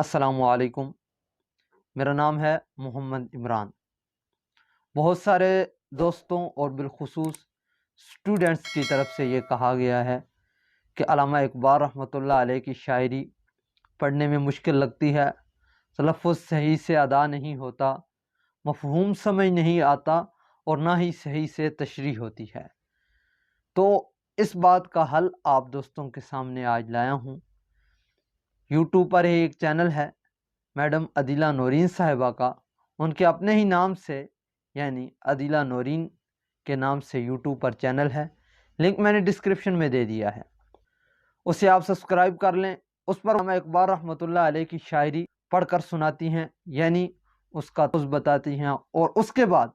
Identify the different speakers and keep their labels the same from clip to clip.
Speaker 1: السلام علیکم، میرا نام ہے محمد عمران۔ بہت سارے دوستوں اور بالخصوص اسٹوڈنٹس کی طرف سے یہ کہا گیا ہے کہ علامہ اقبال رحمۃ اللہ علیہ کی شاعری پڑھنے میں مشکل لگتی ہے، تلفظ صحیح سے ادا نہیں ہوتا، مفہوم سمجھ نہیں آتا اور نہ ہی صحیح سے تشریح ہوتی ہے۔ تو اس بات کا حل آپ دوستوں کے سامنے آج لایا ہوں۔ یوٹیوب پر ایک چینل ہے میڈم عدیلہ نورین صاحبہ کا، ان کے اپنے ہی نام سے یعنی عدیلہ نورین کے نام سے یوٹیوب پر چینل ہے، لنک میں نے ڈسکرپشن میں دے دیا ہے، اسے آپ سبسکرائب کر لیں۔ اس پر علامہ اقبال رحمۃ اللہ علیہ کی شاعری پڑھ کر سناتی ہیں، یعنی اس کا طرز بتاتی ہیں، اور اس کے بعد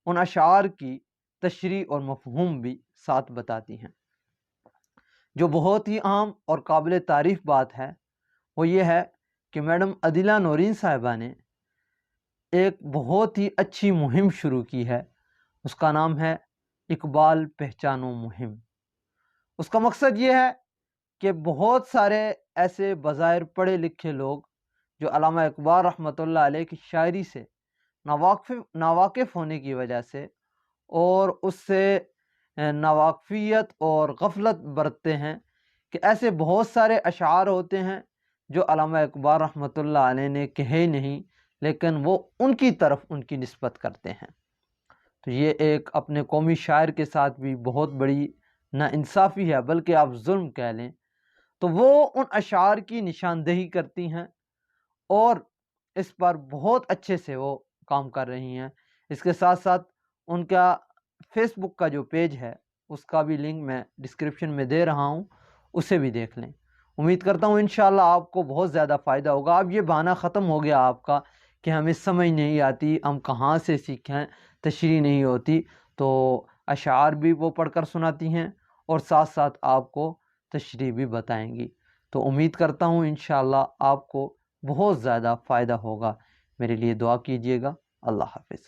Speaker 1: ان اشعار کی تشریح اور مفہوم بھی ساتھ بتاتی ہیں۔ جو بہت ہی عام اور قابل تعریف بات ہے وہ یہ ہے کہ میڈم عدیلہ نورین صاحبہ نے ایک بہت ہی اچھی مہم شروع کی ہے، اس کا نام ہے اقبال پہچانو مہم۔ اس کا مقصد یہ ہے کہ بہت سارے ایسے بظاہر پڑھے لکھے لوگ جو علامہ اقبال رحمۃ اللہ علیہ کی شاعری سے ناواقف ہونے کی وجہ سے اور اس سے ناواقفیت اور غفلت برتتے ہیں کہ ایسے بہت سارے اشعار ہوتے ہیں جو علامہ اقبال رحمۃ اللہ علیہ نے کہے نہیں، لیکن وہ ان کی طرف ان کی نسبت کرتے ہیں۔ تو یہ ایک اپنے قومی شاعر کے ساتھ بھی بہت بڑی ناانصافی ہے، بلکہ آپ ظلم کہہ لیں۔ تو وہ ان اشعار کی نشاندہی کرتی ہیں اور اس پر بہت اچھے سے وہ کام کر رہی ہیں۔ اس کے ساتھ ساتھ ان کا فیس بک کا جو پیج ہے اس کا بھی لنک میں ڈسکرپشن میں دے رہا ہوں، اسے بھی دیکھ لیں۔ امید کرتا ہوں انشاءاللہ آپ کو بہت زیادہ فائدہ ہوگا۔ اب یہ بہانہ ختم ہو گیا آپ کا کہ ہمیں سمجھ نہیں آتی، ہم کہاں سے سیکھیں، تشریح نہیں ہوتی، تو اشعار بھی وہ پڑھ کر سناتی ہیں اور ساتھ ساتھ آپ کو تشریح بھی بتائیں گی۔ تو امید کرتا ہوں انشاءاللہ آپ کو بہت زیادہ فائدہ ہوگا۔ میرے لیے دعا کیجیے گا۔ اللہ حافظ۔